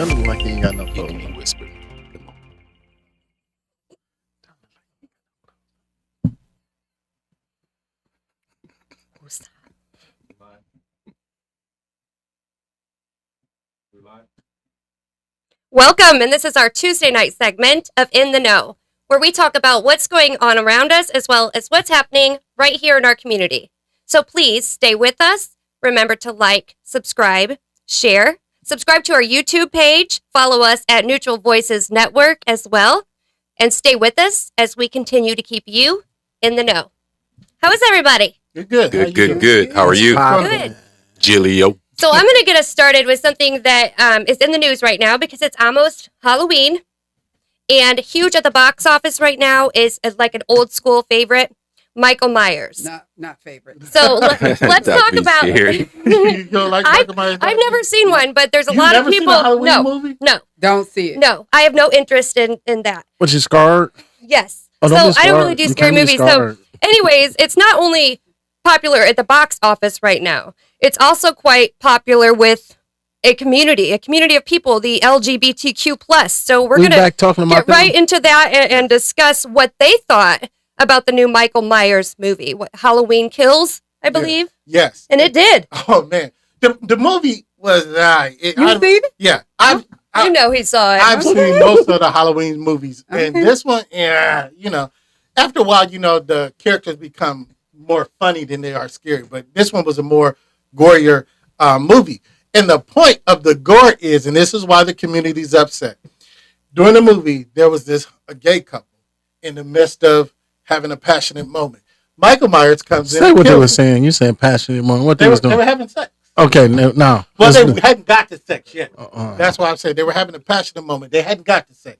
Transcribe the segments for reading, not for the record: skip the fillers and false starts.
That look like he ain't got no You clothes. can whisper. Come on. Welcome, and this is our Tuesday night segment of In the Know, where we talk about what's going on around us as well as what's happening right here in our community. So please stay with us. Remember to like, subscribe, share, subscribe to our YouTube page, follow us at Neutral Voices Network as well, and stay with us as we continue to keep you in the know. How is everybody? You're good. Good. How are you? Good. Gillio. So I'm going to get us started with something that is in the news right now because it's almost Halloween. And huge at the box office right now is like an old school favorite, Michael Myers. Not favorite. So let's That'd talk be about. scary. You don't like Michael Myers? I've never seen one, but there's a You've lot of never seen people. a Halloween movie? No, Don't see it. no. I have no interest in that. Was you scarred? Yes. Oh, So don't be I don't scarred. really do You scary can't be movies. So, scarred. anyways, it's not only popular at the box office right now. It's also quite popular with a community of people, the LGBTQ plus. So we're We gonna back talking about get right into that and discuss what they thought about the new Michael Myers movie, what Halloween Kills, I believe, Yes. and it did. Oh man, the movie was You seen it? Yeah, You know he saw it. I've seen most of the Halloween movies, and Okay. this one, yeah, after a while, the characters become more funny than they are scary. But this one was a more gorier movie, and the point of the gore is, and this is why the community's upset. During the movie, there was a gay couple in the midst of having a passionate moment. Michael Myers comes in. Say and what they kills were them. saying. You saying passionate moment. What They they were, was doing? they were having sex. Okay, now. Well, listen. they hadn't got to sex yet. Uh-uh. That's why I'm saying they were having a passionate moment. They hadn't got to sex.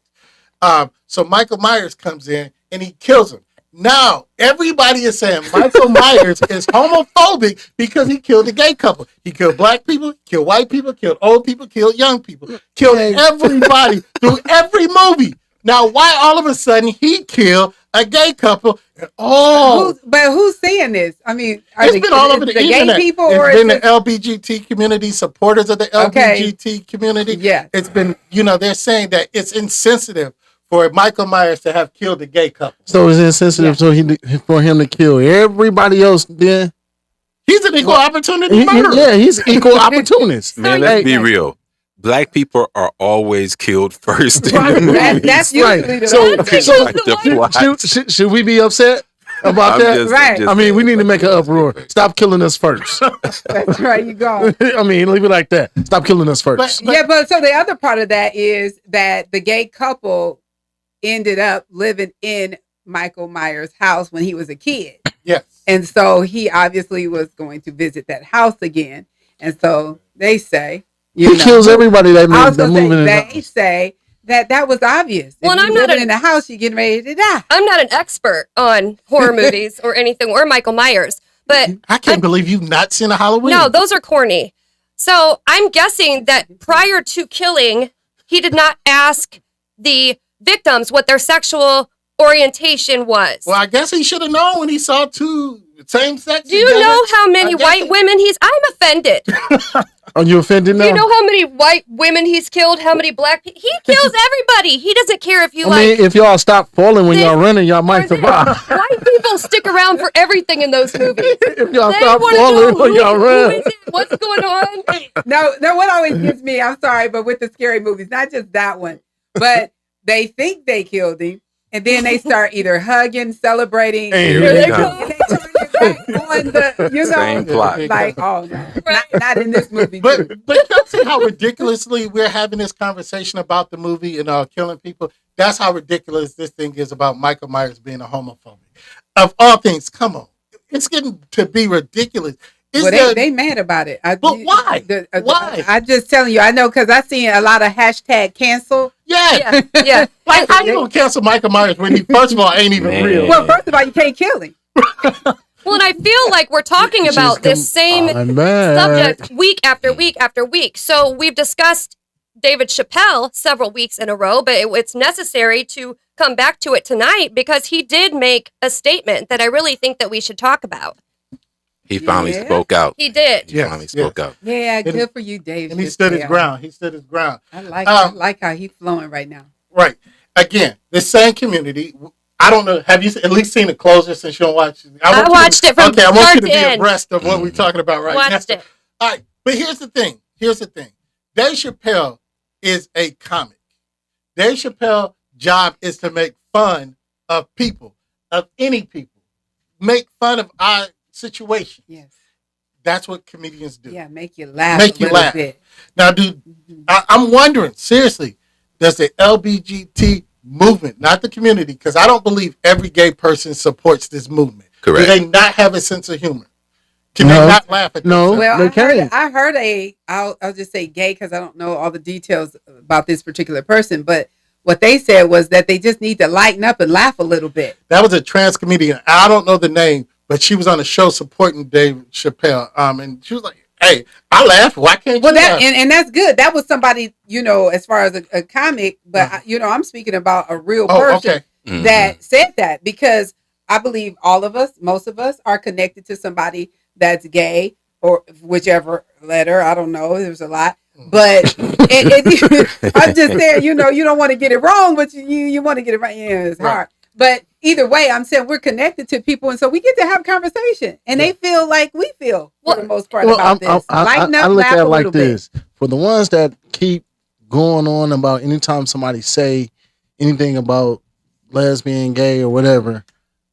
So Michael Myers comes in and he kills him. Now, everybody is saying Michael Myers is homophobic because he killed a gay couple. He killed black people, killed white people, killed old people, killed young people, killed everybody through every movie. Now, why all of a sudden he killed a gay couple? But who's saying this? I mean, It's been all over the internet. gay people, it's or been is the LGBT community, supporters of the LGBT community. Yeah. It's been, they're saying that it's insensitive for Michael Myers to have killed a gay couple. So it's insensitive for him to kill everybody else then? He's an equal opportunity murderer. Yeah, he's equal opportunist. Man, let's be real. Black people are always killed first in the movies. That's usually the So, Like the plot. should we be upset about that? Right. I mean, we need to make an uproar. Stop killing us first. That's right. You go. I mean, leave it like that. Stop killing us first. But so the other part of that is that the gay couple ended up living in Michael Myers' house when he was a kid. Yes. And so he obviously was going to visit that house again. And so they say, He kills everybody that I was moves gonna in the say, house. they say that was obvious. Well, If and I'm you're not living in the house, you're getting ready to die. I'm not an expert on horror movies or anything, or Michael Myers, but I can't believe you've not seen a Halloween. no, those are corny. So I'm guessing that prior to killing, he did not ask the victims what their sexual orientation was. Well, I guess he should have known when he saw two same-sex. Do you know how many white women I'm offended. Are you offended now? Do you know how many white women he's killed? How many black people? He kills everybody. He doesn't care if you I mean, if y'all stop falling when y'all running, y'all might survive. White people stick around for everything in those movies. If y'all They stop wanna know falling when y'all who run. is it, what's going on? No, what always gets me, I'm sorry, but with the scary movies, not just that one, but they think they killed him, and then they start either hugging, celebrating, Hey, and here they they turn it back on the, Same plot. like, oh, no, not in this movie. But too. don't see how ridiculously we're having this conversation about the movie and killing people. That's how ridiculous this thing is about Michael Myers being a homophobe. Of all things, come on, it's getting to be ridiculous. Well, they mad about it. But why? Why? I'm just telling you. I know because I seen a lot of hashtag cancel. Yeah. Yeah. Like, how you gonna cancel Michael Myers when he, first of all, ain't even Man. real? Well, first of all, you can't kill him. Well, and I feel like we're talking about this same subject week after week after week. So we've discussed David Chapelle several weeks in a row, but it's necessary to come back to it tonight because he did make a statement that I really think that we should talk about. He finally Yeah. spoke out. He did. He finally spoke out. Yeah, good for you, Dave. And he stood his ground. He stood his ground. I like how he's flowing right now. Right. Again, the same community. I don't know. Have you at least seen the closer since you don't watch? I watched it from okay, I want you start to to be end. abreast of what we're talking about right Watched now. it. All right, but here's the thing. Dave Chapelle is a comic. Dave Chappelle's job is to make fun of people, of any people. Make fun of our situation. Yes. That's what comedians do. Yeah, make you laugh. Make you laugh. Bit. Now, I'm wondering, seriously, does the LGBT movement, not the community, because I don't believe every gay person supports this movement. Correct. Do they not have a sense of humor? Can No. they not laugh at No. themselves? Well, They I heard I'll just say gay because I don't know all the details about this particular person, but what they said was that they just need to lighten up and laugh a little bit. That was a trans comedian. I don't know the name, but she was on a show supporting Dave Chappelle. And she was like, "Hey, I laugh. Why can't Well, you that laugh?" and that's good. That was somebody, as far as a comic, but I'm speaking about a real person Mhm. that said that, because I believe all of us, most of us, are connected to somebody that's gay or whichever letter. I don't know. There's a lot, but I'm just saying, you don't want to get it wrong, but you want to get it right. Yeah, it's hard. But either way, I'm saying we're connected to people, and so we get to have conversation, and they feel like we feel for the most part about this. Lighten up, I look laugh at it a like little bit. this. For the ones that keep going on about anytime somebody say anything about lesbian, gay, or whatever,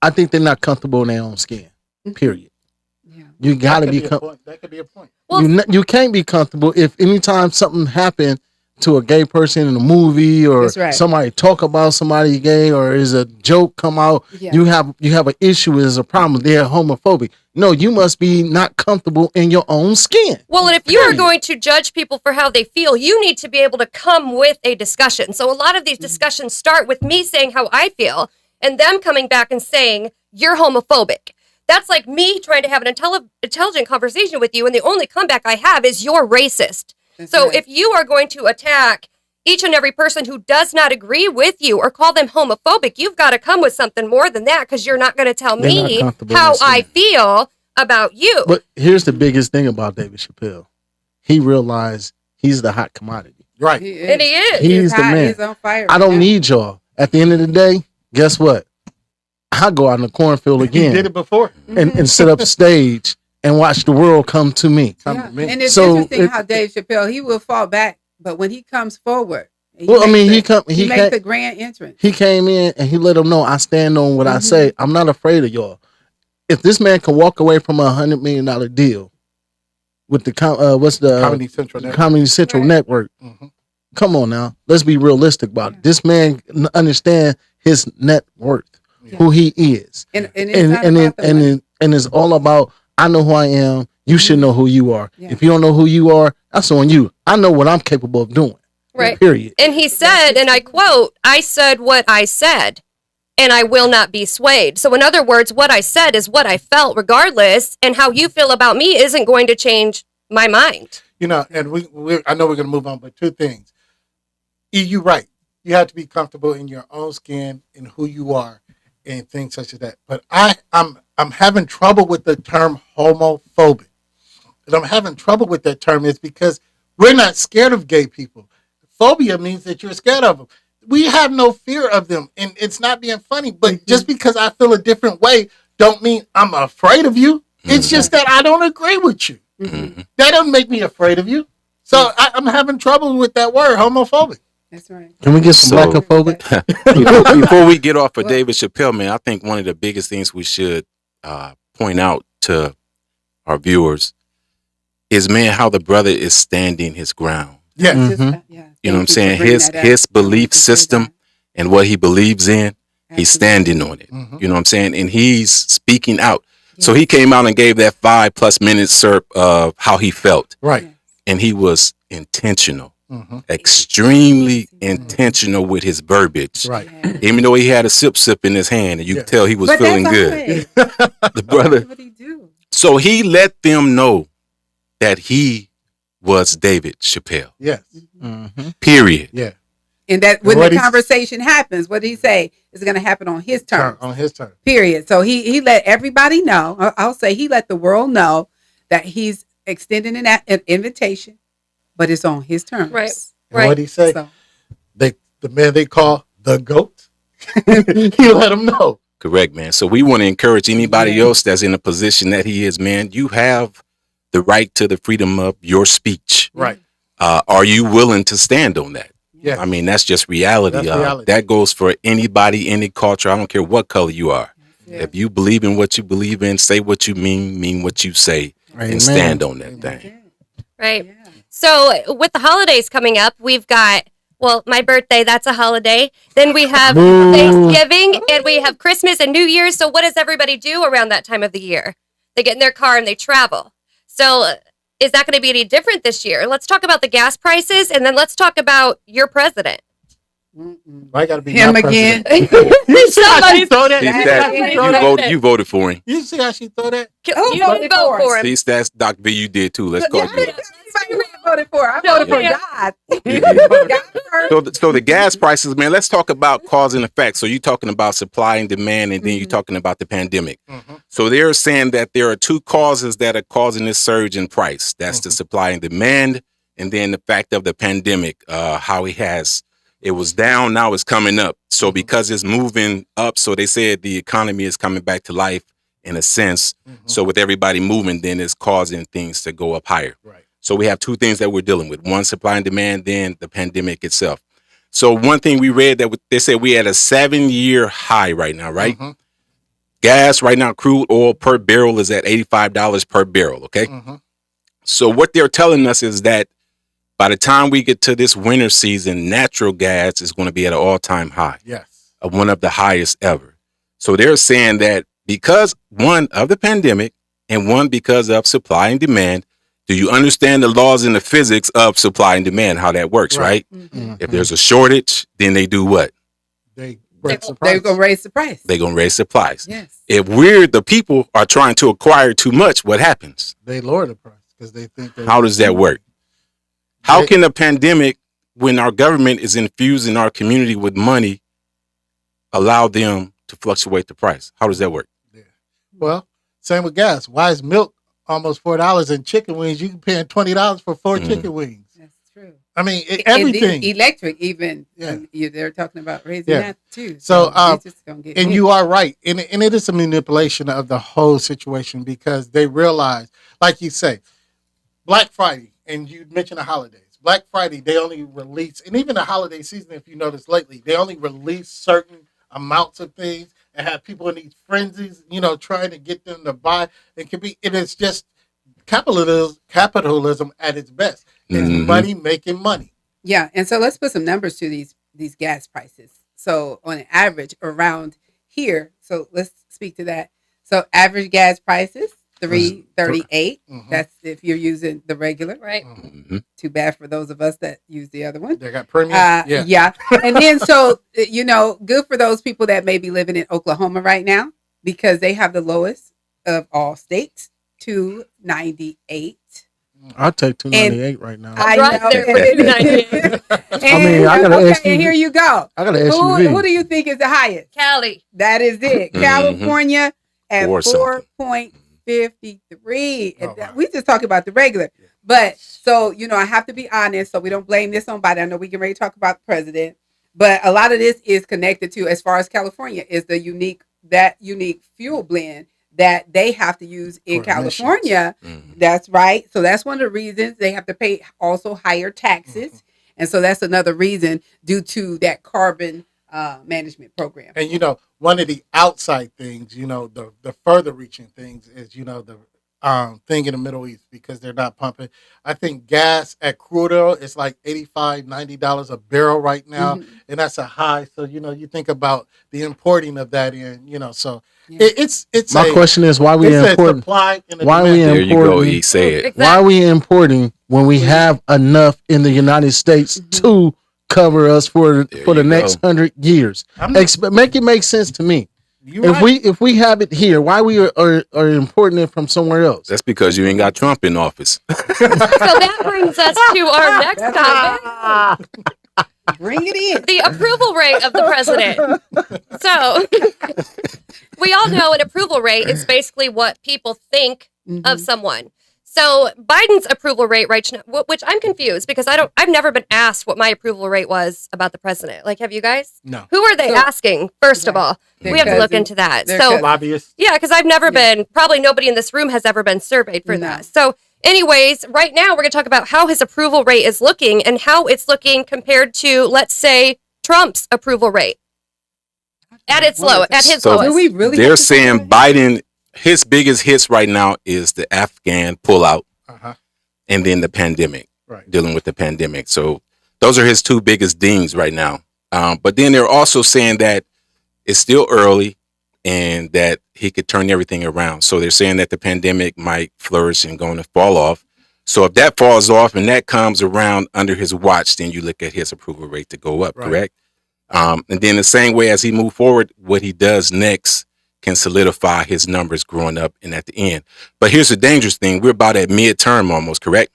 I think they're not comfortable in their own skin. Period. Yeah. You got to That be. could be a point. That could be a point. Well, You can't be comfortable if anytime something happened to a gay person in a movie, or That's right. somebody talk about somebody gay, or is a joke come out, Yeah. you have an issue, is a problem, they're homophobic. No, you must be not comfortable in your own skin. Well, and if you are going to judge people for how they feel, you need to be able to come with a discussion. So a lot of these discussions start with me saying how I feel and them coming back and saying, you're homophobic. That's like me trying to have an intelligent conversation with you, and the only comeback I have is you're racist. That's So right. if you are going to attack each and every person who does not agree with you or call them homophobic, you've got to come with something more than that, because you're not going to tell They're not me comfortable how in their I skin. feel about you. But here's the biggest thing about David Chappelle. He realized he's the hot commodity. Right. And he is. He's the hot. man. He's on fire. I right don't now. need y'all. At the end of the day, guess what? I go out in the cornfield He again did it before. and sit up stage and watch the world come to me. Come Yeah. to me. And it's So interesting it- how Dave Chappelle, he will fall back, but when he comes forward, he Well, I mean, makes he makes a grand entrance. He came in and he let them know I stand on what I say. I'm not afraid of y'all. If this man can walk away from $100 million deal with the Comedy Central Network. Comedy Central Right. Network, Mhm. come on now, let's be realistic about Yeah. it. This man understand his net worth, Yeah. who he is, And it's not about the money. and it's all about I know who I am. You should know who you are. Yeah. If you don't know who you are, that's on you. I know what I'm capable of doing. Right. Period. And he said, and I quote, I said what I said, and I will not be swayed. So in other words, what I said is what I felt regardless, and how you feel about me isn't going to change my mind. And I know we're going to move on, but two things. You're right. You have to be comfortable in your own skin and who you are and things such as that. But I'm having trouble with the term homophobic. And I'm having trouble with that term is because we're not scared of gay people. Phobia means that you're scared of them. We have no fear of them, and it's not being funny. But just because I feel a different way, don't mean I'm afraid of you. It's just that I don't agree with you. Mhm. That doesn't make me afraid of you. So I'm having trouble with that word, homophobic. That's right. Can we get some So- blackophobic? Before we get off of David Chappelle, man, I think one of the biggest things we should point out to our viewers is, man, how the brother is standing his ground. Yes. Mhm. You know what I'm saying? His belief system and what he believes in, he's standing on it. Mhm. You know what I'm saying? And he's speaking out. So he came out and gave that 5+ minute serp of how he felt. Right. And he was intentional, Mhm. extremely intentional with his verbiage. Right. Even though he had a sip in his hand, and you Yeah. could tell he was But feeling that's good. always- The brother. What he do? So he let them know that he was David Chappelle. Yes. Mhm. Period. Yeah. And that when What the he- conversation happens, what did he say? It's going to happen on his terms. On his turn. Period. So he let everybody know. I'll say he let the world know that he's extending an invitation, but it's on his terms. Right. And what he say? So, The man they call the GOAT. He let him know. Correct, man. So we want to encourage anybody Yeah. else that's in a position that he is, man. You have the right to the freedom of your speech. Right. Are you willing to stand on that? Yeah. I mean, that's just reality. That's reality. That goes for anybody, any culture. I don't care what color you are. Yeah. If you believe in what you believe in, say what you mean what you say, Amen. and stand on that thing. Right. Yeah. So with the holidays coming up, we've got, well, my birthday, that's a holiday. Then we have Boo. Thanksgiving and we have Christmas and New Year's. So what does everybody do around that time of the year? They get in their car and they travel. So is that going to be any different this year? Let's talk about the gas prices and then let's talk about your president. Why gotta be Him my again. president? You see how she throw that? See, You see Stats, how she That's throw that? you voted for him. You see how she throw that? Oh, You voted vote for for us. him. See, Stats, Dr. B, you did too. Let's call you. Anybody voted for? I No, voted for yeah. God. You did. God first. So the gas prices, man, let's talk about cause and effect. So you're talking about supply and demand, and then you're talking about the pandemic. So they're saying that there are two causes that are causing this surge in price. That's the supply and demand, and then the fact of the pandemic, how it was down, now it's coming up. So because it's moving up, so they said the economy is coming back to life in a sense. So with everybody moving, then it's causing things to go up higher. Right. So we have two things that we're dealing with: one, supply and demand, then the pandemic itself. So one thing we read that they said we had a 7-year high right now, right? Gas right now, crude oil per barrel is at $85 per barrel. Okay. So what they're telling us is that by the time we get to this winter season, natural gas is going to be at an all-time high, Yes. one of the highest ever. So they're saying that because one of the pandemic and one because of supply and demand. Do you understand the laws and the physics of supply and demand, how that works, right? If there's a shortage, then they do what? They raise the They're price. going to raise the price. They're going to raise supplies. Yes. If the people are trying to acquire too much, what happens? They lower the price because they think they. How does that work? How can a pandemic, when our government is infusing our community with money, allow them to fluctuate the price? How does that work? Well, same with gas. Why is milk almost $4 and chicken wings? You can pay $20 for 4 chicken wings. That's true. I mean, And everything. the electric, even, Yeah. they're talking about raising Yeah. that too. So, it's just gonna get And hit. you are right. And it is a manipulation of the whole situation because they realize, like you say, Black Friday, and you mentioned the holidays. Black Friday, they only release, and even the holiday season, if you notice lately, they only release certain amounts of things and have people in these frenzies, trying to get them to buy. It is just capitalism at its best. It's money making money. Yeah, and so let's put some numbers to these gas prices. So on an average around here, so let's speak to that. So average gas prices $3.38. That's if you're using the regular. Right. Too bad for those of us that use the other one. They got premium. Yeah. And then so good for those people that may be living in Oklahoma right now because they have the lowest of all states, $2.98. I'll take $2.98 right now. I Drive know. there for $2.98. I mean, I got an okay, SUV. and here you go. I got an Who SUV. do you think is the highest? Cali. That is it. California at Or something. 4.53. Oh, wow. We just talk about the regular. But so, I have to be honest, so we don't blame this on Biden. I know we can ready to talk about the president, but a lot of this is connected to, as far as California, is the unique fuel blend that they have to use in For emissions. California. That's right. So that's one of the reasons they have to pay also higher taxes. And so that's another reason due to that carbon management program. And one of the outside things, the further reaching things is, the thing in the Middle East because they're not pumping. I think gas at crude oil is like $85, $90 a barrel right now, and that's a high. So you think about the importing of that in, so it's. My question is why we it's a importing? supply and a Why we demand. There you go. Important. He said. Exactly. Why are we importing when we have enough in the United States to cover us for the you next go. 100 years? Make it make sense to me. If we have it here, why we are importing it from somewhere else? That's because you ain't got Trump in office. So that brings us to our next topic. Bring it in. The approval rate of the president. So we all know an approval rate is basically what people think of someone. So Biden's approval rate right now, which I'm confused because I've never been asked what my approval rate was about the president. Like, have you guys? No. Who are they asking? First of all, we have to look into that. So Lobbyists. yeah, because I've never been. Probably nobody in this room has ever been surveyed for that. So, anyways, right now we're going to talk about how his approval rate is looking and how it's looking compared to, let's say, Trump's approval rate at his lowest. Do we really? They're saying Biden. His biggest hits right now is the Afghan pullout and then the pandemic, dealing with the pandemic. So those are his two biggest dings right now. But then they're also saying that it's still early and that he could turn everything around. So they're saying that the pandemic might flourish and going to fall off. So if that falls off and that comes around under his watch, then you look at his approval rate to go up, correct? And then the same way as he move forward, what he does next can solidify his numbers growing up and at the end. But here's the dangerous thing. We're about at midterm almost, correct?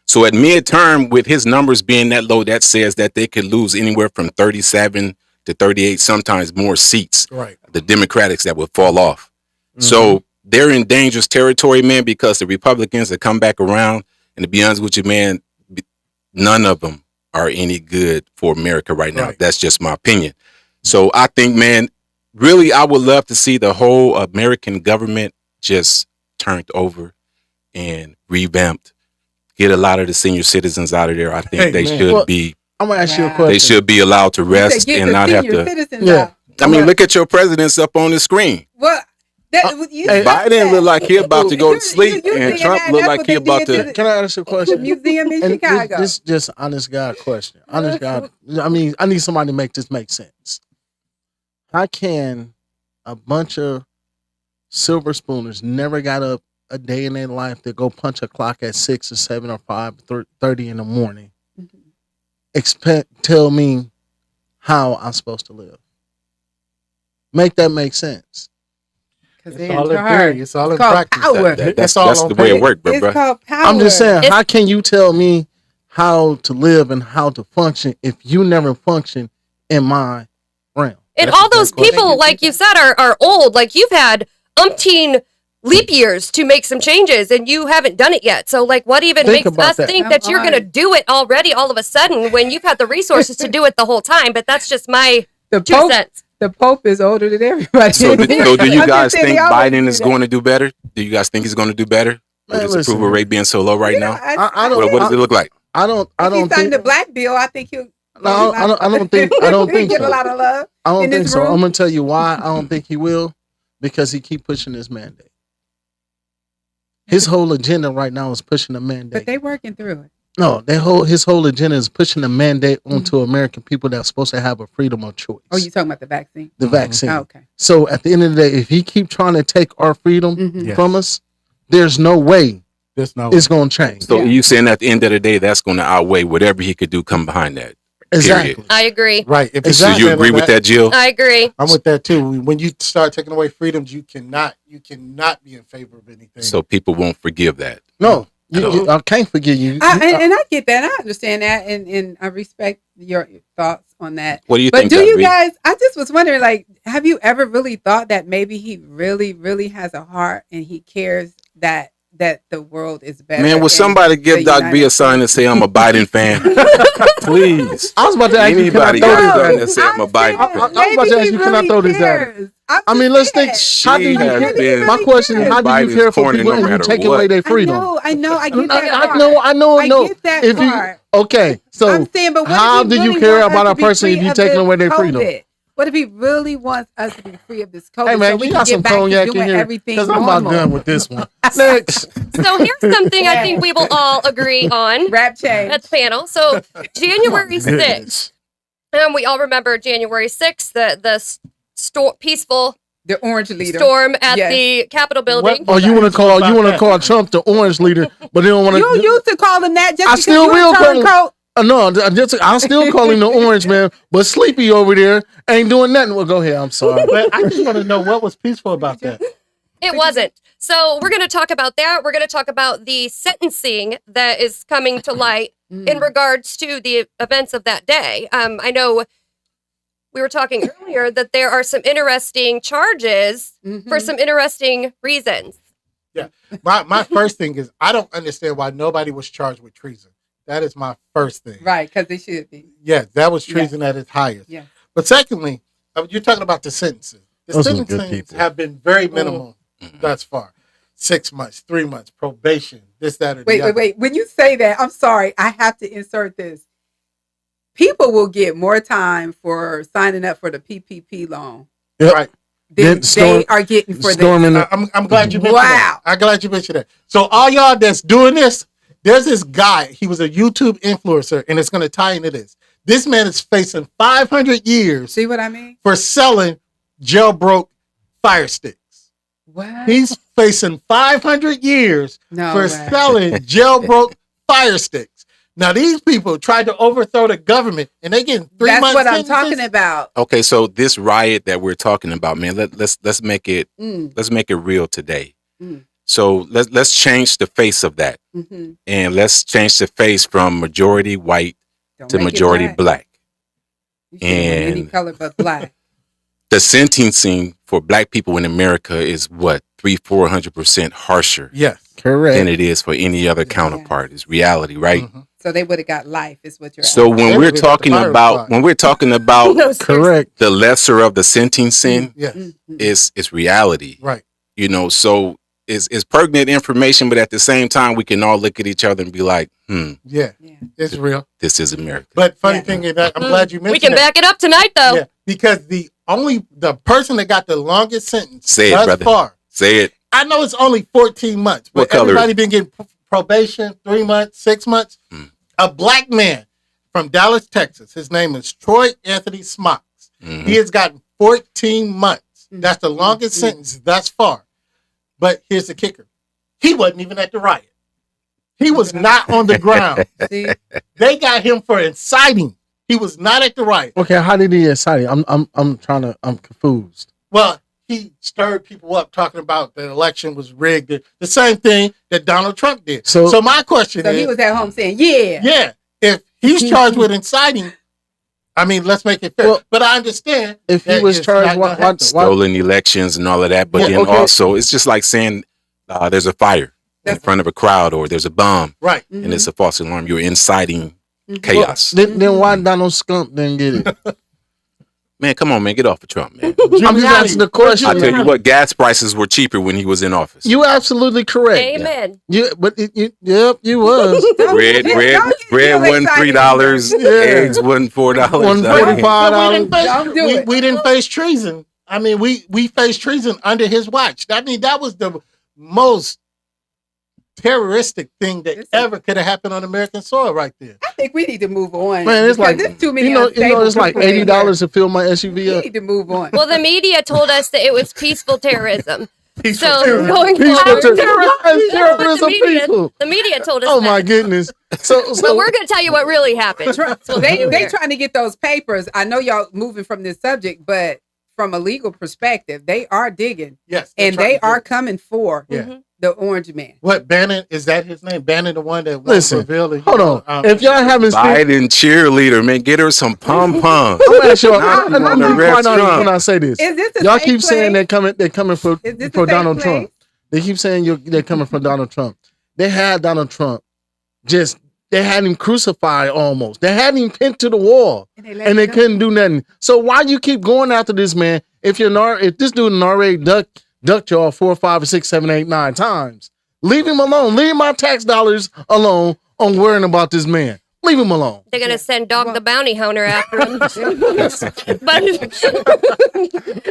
So at midterm, with his numbers being that low, that says that they could lose anywhere from 37 to 38, sometimes more seats. The Democrats that would fall off. So they're in dangerous territory, man, because the Republicans that come back around, and to be honest with you, man, none of them are any good for America right now. That's just my opinion. So I think, man, really, I would love to see the whole American government just turned over and revamped. Get a lot of the senior citizens out of there. I think they should be. I'm gonna ask you a question. They should be allowed to rest and not have to. I mean, look at your presidents up on the screen. Well, Biden look like he about to go to sleep, and Trump look like he about to. Can I ask you a question? Museum in Chicago. This just honest God question. Honest God. I mean, I need somebody to make this make sense. How can a bunch of silver spooners never got up a day in their life to go punch a clock at 6 or 7 or 5:30 in the morning? Tell me how I'm supposed to live. Make that make sense. It's all in theory. It's all in practice. That's the way it works, bro. It's called power. I'm just saying, how can you tell me how to live and how to function if you never function in my realm? And all those people, like you said, are old. Like, you've had umpteen leap years to make some changes, and you haven't done it yet. So, like, what even makes us think that you're going to do it already all of a sudden when you've had the resources to do it the whole time? But that's just my 2 cents. The Pope is older than everybody. So do you guys think Biden is going to do better? Do you guys think he's going to do better with his approval rate being so low right now? I don't. What does it look like? I don't think the black bill. I think he'll. No, I don't think get a lot of love. I don't think so. Room. I'm gonna tell you why I don't think he will, because he keep pushing his mandate. His whole agenda right now is pushing the mandate. But they working through it. No, his whole agenda is pushing the mandate onto American people that's supposed to have a freedom of choice. Oh, you talking about the vaccine? The vaccine. Oh, okay. So at the end of the day, if he keep trying to take our freedom from us, there's no way it's going to change. So you saying at the end of the day, that's going to outweigh whatever he could do come behind that. Exactly. Period. I agree. Right. So you agree with that, Jill? I agree. I'm with that too. When you start taking away freedoms, you cannot be in favor of anything. So people won't forgive that. No. I can't forgive you. And I get that. I understand that. And I respect your thoughts on that. What do you think? But do you guys, I just was wondering, like, have you ever really thought that maybe he really, really has a heart and he cares that the world is better? Man, will somebody give Doc B a sign and say I'm a Biden fan? Please. I was about to ask you, anybody can I got a throw sign this? that say I'm a Biden fan? I was about to ask you, can I throw this at him? I mean, let's think. How do you care? My question is, how do you care for people who take away their freedom? I know. I get that part. I know. I get that part. Okay, so I'm saying, but how do you care about a person if you taking away their freedom? What if he really wants us to be free of this COVID? Hey man, so we you can got get some back cognac to doing in here everything because I'm about done with this one. Next. So here's something I think we will all agree on. Rap change. At the panel. So January 6th, and we all remember January 6th, the peaceful the orange leader storm at the Capitol building. Oh, you want to call Trump the orange leader, but they don't want to. You used to call him that just I because still you will a call him. turncoat. No, I'll still call him the orange man, but Sleepy over there ain't doing nothing. Well, go ahead. I'm sorry. But I just want to know what was peaceful about that. It wasn't. So we're going to talk about that. We're going to talk about the sentencing that is coming to light in regards to the events of that day. I know we were talking earlier that there are some interesting charges for some interesting reasons. Yeah. My first thing is I don't understand why nobody was charged with treason. That is my first thing. Right, because they should be. Yeah, that was treason at its highest. Yeah. But secondly, you're talking about the sentences. The Those are good sentences people. have been very minimal thus far. 6 months, 3 months, probation, this, that, or the other. Wait. When you say that, I'm sorry. I have to insert this. People will get more time for signing up for the PPP loan Yep. Right. than they are getting for this. I'm glad you mentioned that. Wow. I'm glad you mentioned that. So all y'all that's doing this, there's this guy. He was a YouTube influencer, and it's going to tie into this. This man is facing 500 years See what I mean? for selling jailbroke fire sticks. What? He's facing 500 years No for way. selling jailbroke fire sticks. Now these people tried to overthrow the government, and they getting 3 That's months. what I'm sentences. talking about. Okay, so this riot that we're talking about, man, let's make it Mm. let's make it real today. Mm. So let's change the face of that, Mm-hmm. and let's change the face from majority white Don't to make it majority black. You shouldn't want any And- color but black. The sentencing for black people in America is what 300-400% harsher Yes. Correct. than it is for any other counterpart. It's reality, right? Mhm. So they would have got life, is what you're So asking. when They we're would've got the talking fire about spot. when we're talking about No, seriously. Correct. the lesser of the sentencing, Yes. Mhm. it's reality. Right. You know, so it's pertinent information, but at the same time, we can all look at each other and be like, Yeah. Yeah. It's real. this is America. But funny Yeah. thing is that I'm glad you mentioned We can that. back it up tonight, though. Yeah, because the person that got the longest sentence Say it, thus brother. far, Say it. I know it's only 14 months, What but color everybody been getting probation, 3 months, 6 months. A black man from Dallas, Texas. His name is Troy Anthony Smocks. Mhm. He has gotten 14 months. That's the longest sentence thus far. But here's the kicker. He wasn't even at the riot. He was not on the ground. See? They got him for inciting. He was not at the riot. Okay, how did he incite? I'm confused. Well, he stirred people up talking about the election was rigged. The same thing that Donald Trump did. So- So my question So is, he was at home saying, yeah. yeah, if he's charged with inciting, I mean, let's make it fair. Well, but I understand If he that was it's charged, not why, gonna why, happen. why, Stolen elections and all of that. But Yeah, then okay. also, it's just like saying there's a fire in front of a crowd or there's a bomb Right. and it's a false alarm. You're inciting Mm-hmm. chaos. then why Donald Trump didn't get it? Man, come on, man. Get off of Trump, man. I'm just asking the question. I tell you what, gas prices were cheaper when he was in office. You absolutely correct. Amen. Yep, you was. Bread wasn't $3. Yeah. Eggs wasn't $4. One But we $45. didn't face- Don't do it. we didn't face treason. I mean, we faced treason under his watch. I mean, that was the most terroristic thing that ever could have happened on American soil right there. I think we need to move on. Man, it's because like there's too many you know, unstable it's like people in here. $80 to fill my SUV We up. need to move on. Well, the media told us that it was peaceful terrorism. Peaceful So terrorism. going Peaceful forward, terrorism. that's what Terrorism people. the media told us. Oh that. my goodness. So But we're going to tell you what really happened. So They trying to get those papers. I know y'all moving from this subject, but from a legal perspective, they are digging Yes. and trying they to are get- coming for Yeah. the orange man. What, Bannon? Is that his name? Bannon, the one that Listen, revealed it? hold on. If y'all haven't seen, Biden cheerleader, man. Get her some pom-poms. I'm gonna ask y'all. Now you I'm wanna gonna be arrest quite honest Trump. when I say this. Is this a Y'all safe keep saying place? they're coming for Is this a for safe Donald place? Trump. They keep saying they're coming for Donald Trump. They had Donald Trump. They had him crucified almost. They had him pinned to the wall, And they let and they him go? couldn't do nothing. So why you keep going after this man? If this dude already ducked y'all 4, 5, 6, 7, 8, 9 times, leave him alone. Leave my tax dollars alone on worrying about this man. Leave him alone. They're going to send Dog the Bounty Hunter after him. but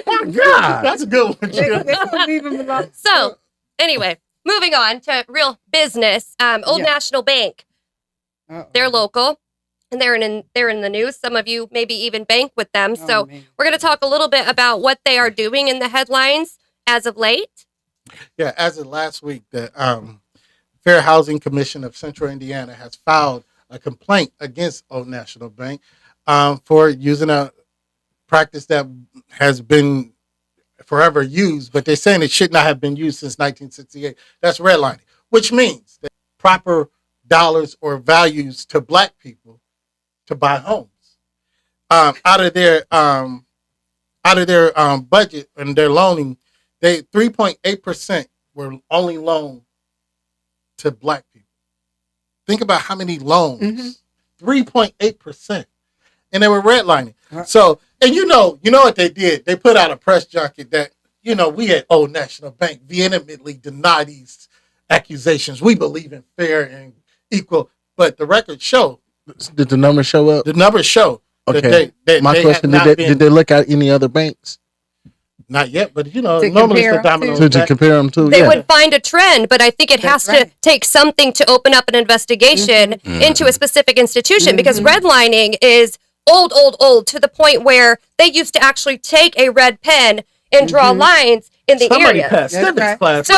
My God. That's a good one. They Jim. gonna leave him alone. so, anyway, moving on to real business. Old Yeah. National Bank. Uh-oh. They're local, and they're in the news. Some of you maybe even bank with them. Oh, So man. we're going to talk a little bit about what they are doing in the headlines as of late. Yeah, as of last week, the Fair Housing Commission of Central Indiana has filed a complaint against Old National Bank for using a practice that has been forever used, but they're saying it should not have been used since 1968. That's redlining, which means that proper dollars or values to black people to buy homes out of their budget and their loaning. They 3.8% were only loaned to black people. Think about how many loans. 3.8%. And they were redlining. So, and you know what they did? They put out a press junket that, we at Old National Bank vehemently deny these accusations. We believe in fair and equal. But the records show. Did the numbers show up? The numbers show. Okay. That My question, did they look at any other banks? Not yet, but normally it's the domino. To compare them to? They would find a trend, but I think it has to take something to open up an investigation into a specific institution because redlining is old to the point where they used to actually take a red pen and draw lines in the area. Passed civics class.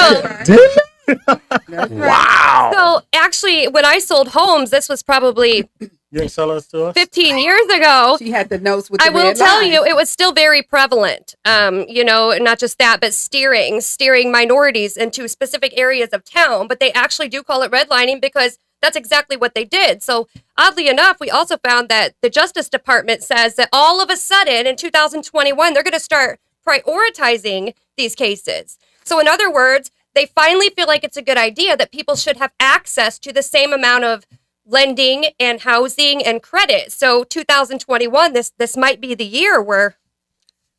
Wow. So actually, when I sold homes, this was probably You ain't sell us to us? 15 years ago. She had the notes with the I will red tell lines. you, it was still very prevalent. Not just that, but steering minorities into specific areas of town. But they actually do call it redlining because that's exactly what they did. So oddly enough, we also found that the Justice Department says that all of a sudden in 2021, they're going to start prioritizing these cases. So in other words, they finally feel like it's a good idea that people should have access to the same amount of lending and housing and credit. So 2021, this might be the year where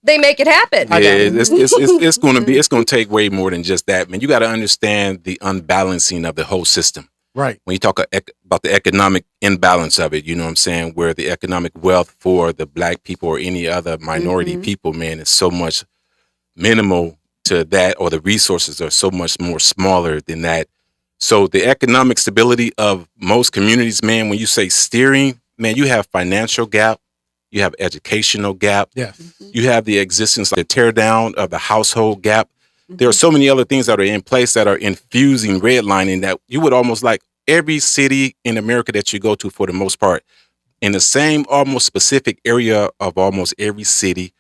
they make it happen. Yeah, it's going to take way more than just that, man. You got to understand the unbalancing of the whole system. Right. When you talk about the economic imbalance of it, you know what I'm saying, where the economic wealth for the black people or any other minority people, man, is so much minimal to that, or the resources are so much more smaller than that. So the economic stability of most communities, man, when you say steering, man, you have financial gap, you have educational gap, Yes. you have the existence, the tear down of the household gap. There are so many other things that are in place that are infusing redlining that you would almost like every city in America that you go to, for the most part, in the same almost specific area of almost every city,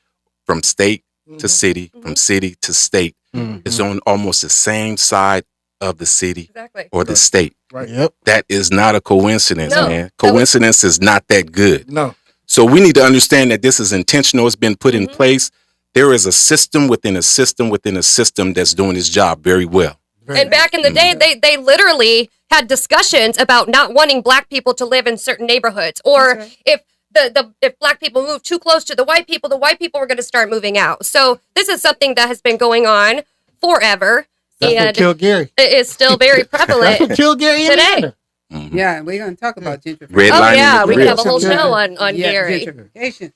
from state to city, from city to state, is on almost the same side of the city Exactly. or the state. Right. Yep. That is not a coincidence, No. man. Coincidence is not that good. No. So we need to understand that this is intentional. It's been put in place. There is a system within a system within a system that's doing its job very well. And back in the day, they literally had discussions about not wanting black people to live in certain neighborhoods, or if if black people moved too close to the white people were going to start moving out. So this is something that has been going on forever, That's what and killed Gary. it is still very That's prevalent what killed Gary today. Yeah, we're going to talk about gentrification. Redlining Oh yeah, is we could real. have a whole show on Yeah, Gary. gentrification.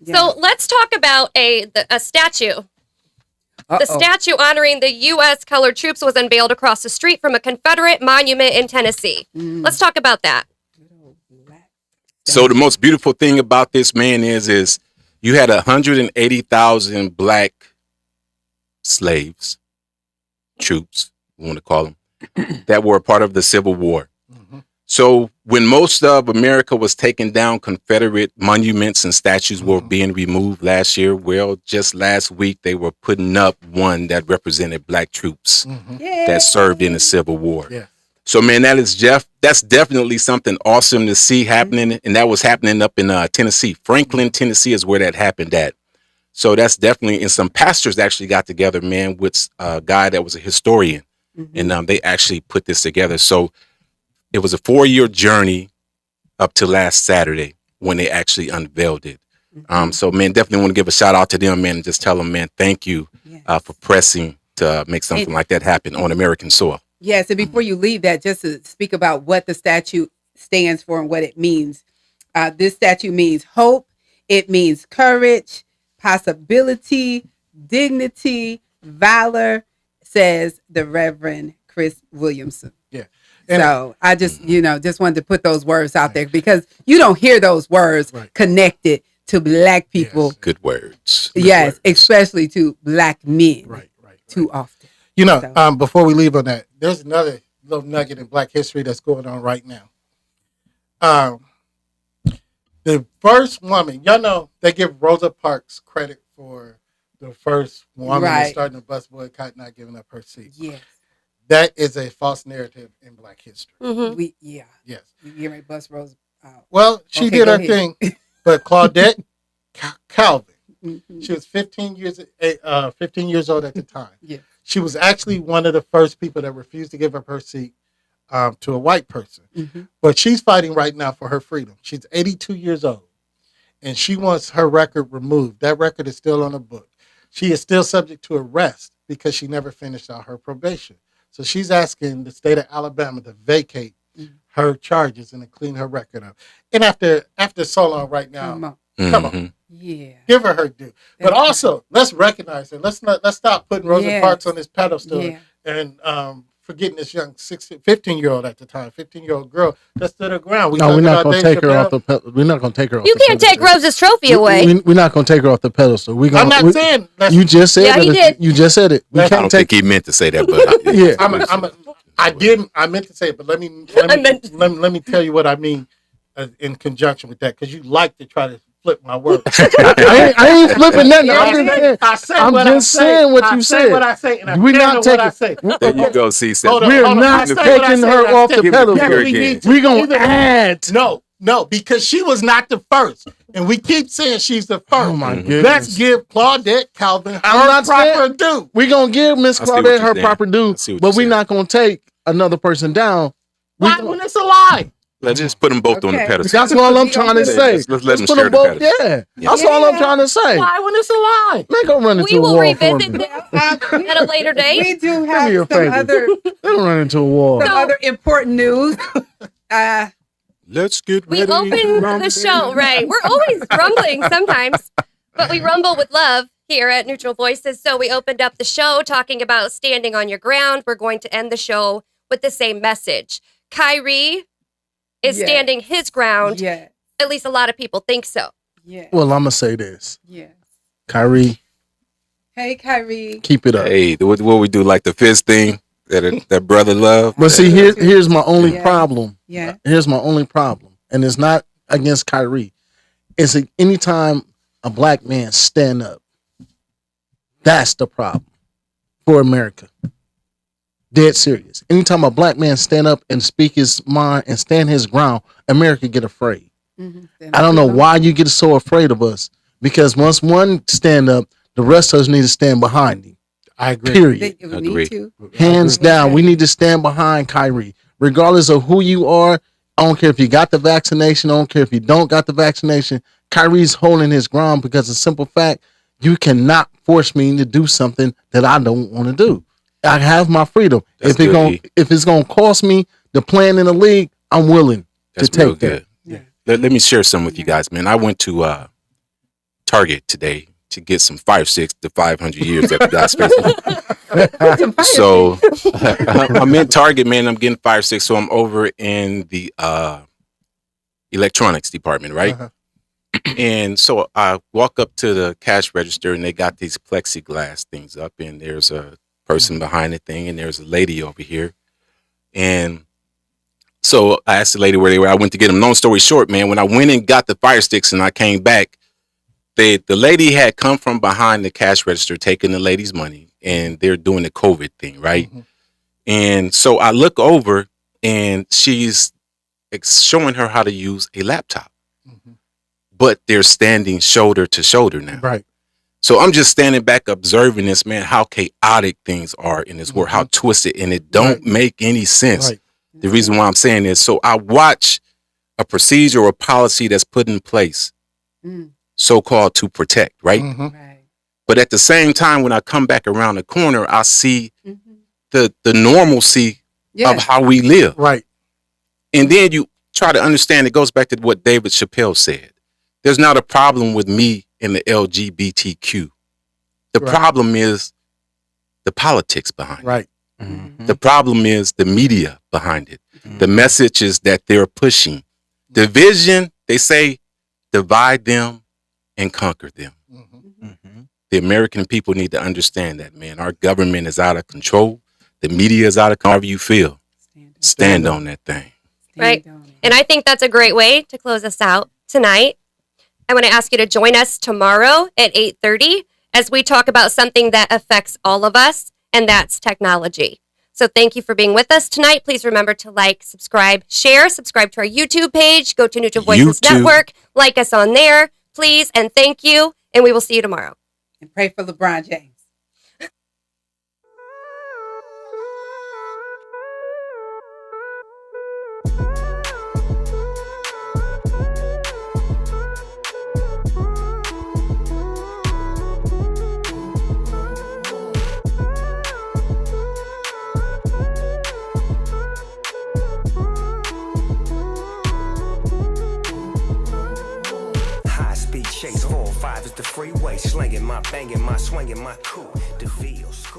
So let's talk about a statue. The statue honoring the U.S. colored troops was unveiled across the street from a Confederate monument in Tennessee. Let's talk about that. So the most beautiful thing about this, man, is you had 180,000 black slaves, troops, we want to call them, that were a part of the Civil War. So when most of America was taking down, Confederate monuments and statues were being removed last year. Well, just last week, they were putting up one that represented black troops that served in the Civil War. Yeah. So, man, that's definitely something awesome to see happening. And that was happening up in Tennessee. Franklin, Tennessee is where that happened at. So that's definitely, and some pastors actually got together, man, with a guy that was a historian. And they actually put this together. So it was a 4-year journey up to last Saturday when they actually unveiled it. So, man, definitely want to give a shout out to them, man, and just tell them, man, thank you for pressing to make something like that happen on American soil. Yes, and before you leave that, just to speak about what the statue stands for and what it means. This statue means hope. It means courage, possibility, dignity, valor, says the Reverend Chris Williamson. Yeah. So I just, just wanted to put those words out there because you don't hear those words connected to black people. Good words. Yes, especially to black men. Right. Too often. Before we leave on that, there's another little nugget in Black history that's going on right now. The first woman, y'all know they give Rosa Parks credit for the first woman Right. to start in a bus boycott, not giving up her seat. Yes. That is a false narrative in Black history. Mm-hmm. Yeah. Yes. You get ready to bust Rose out. Well, she Okay, did go her ahead. thing, but Claudette Calvin, Mhm. she was 15 years old at the time. Yeah. She was actually one of the first people that refused to give up her seat to a white person. Mhm. But she's fighting right now for her freedom. She's 82 years old, and she wants her record removed. That record is still on the book. She is still subject to arrest because she never finished out her probation. So she's asking the state of Alabama to vacate her charges and to clean her record up. And after so long right now, Come on. come on. Mhm. Yeah. Give her due. But That's also, let's recognize her. Let's stop putting Rosa Yes. Parks on this pedestal Yeah. and forgetting this young 15-year-old at the time, 15-year-old girl that stood her ground. No, we're not gonna take her off the. We're not gonna take her off. You the can't take pedestal. Rose's trophy away. We're not gonna take her off the pedestal. I'm not saying that's, You just said Yeah, he that. did. You just said it. We I can't don't take. think he meant to say that, but Yeah. I meant to say it, but let me meant- let me tell you what I mean in conjunction with that, because you like to try to flip my words. I ain't flipping nothing. I'm just saying. I said I'm what just I say. saying what I you say said. what I say, and I We're stand not on what I taking. say. there you go. See, Hold on, We're hold on. not I say what I taking say, her and I off stand- the Give it to pedestal. her Yes, we again. need- We're gonna either- add. No, because she was not the first, and we keep saying she's the first. Oh my Mhm. goodness. Let's give Claudette Calvin her I'm not proper due. We're gonna give Miss I see what Claudette you're her saying. proper due, I see what but you're we're saying. not gonna take another person down. Why when it's a lie? Let's just put them both on the Okay. pedestal. That's all I'm We gonna trying to put- say. Let's let them put share them the both. pedestal. Yeah, Yeah. that's all I'm Yeah. trying to say. Why when it's a lie? Man, go run into We a will wall for revisit me. this at a later date. We do me have your some favor. other Don't run into a wall. So- other important news. Let's get We ready. open the show, right? We're always rumbling sometimes, but we rumble with love here at Neutral Voices. So we opened up the show talking about standing on your ground. We're going to end the show with the same message. Kyrie is Yes. standing his ground. Yeah. At least a lot of people think so. Yeah. Well, I'm gonna say this, Yeah. Kyrie, Hey, Kyrie. keep it up. Hey, what we do, like the fist thing that brother love. But see, here's my only Yeah. problem. Yeah. Here's my only problem, and it's not against Kyrie. It's anytime a black man stand up, that's the problem for America. Dead serious. Anytime a black man stand up and speak his mind and stand his ground, America get afraid. Mhm. I don't know why you get so afraid of us, because once one stand up, the rest of us need to stand behind him. I agree. Period. They would Agree. need to. Hands agree. down, we need to stand behind Kyrie, regardless of who you are. I don't care if you got the vaccination. I don't care if you don't got the vaccination. Kyrie's holding his ground because the simple fact, you cannot force me to do something that I don't want to do. I have my freedom. That's If good, it's gonna cost me the playing in the league, I'm willing That's to take real that. good. Yeah. Let me share some with you guys, man. I went to Target today to get some fire sticks to 500 years that the guy's facing. So I'm in Target, man. I'm getting fire sticks. So I'm over in the electronics department, right? Uh-huh. And so I walk up to the cash register, and they got these plexiglass things up, and there's a person behind the thing, and there's a lady over here. And so I asked the lady where they were. I went to get them. Long story short, man, when I went and got the fire sticks and I came back, the lady had come from behind the cash register taking the lady's money, and they're doing the COVID thing, right? Mhm. And so I look over, and she's showing her how to use a laptop, Mhm. but they're standing shoulder to shoulder now. Right. So I'm just standing back observing this, man, how chaotic things are in this world, how twisted, and it don't Right. make any sense. Right. The reason why I'm saying this, so I watch a procedure or policy that's put in place, Mm, so-called to protect, right? Mhm. right. But at the same time, when I come back around the corner, I see Mhm. the normalcy Yeah. of how we live. Right. And then you try to understand, it goes back to what David Chapelle said. There's not a problem with me in the LGBTQ. The Right. problem is the politics behind Right. it. The problem is the media behind it. The messages that they're pushing. Division, they say, divide them and conquer them. Mhm. The American people need to understand that, man. Our government is out of control. The media is out of control. However you feel, stand on that thing. Right. And I think that's a great way to close us out tonight. I want to ask you to join us tomorrow at 8:30 as we talk about something that affects all of us, and that's technology. So thank you for being with us tonight. Please remember to like, subscribe, share, subscribe to our YouTube page, go to Neutral Voices YouTube. Network, like us on there, please, and thank you, and we will see you tomorrow. And pray for LeBron James. High speed chase, 405 is the freeway. Slinging my, banging my, swinging my cool. DeVille school.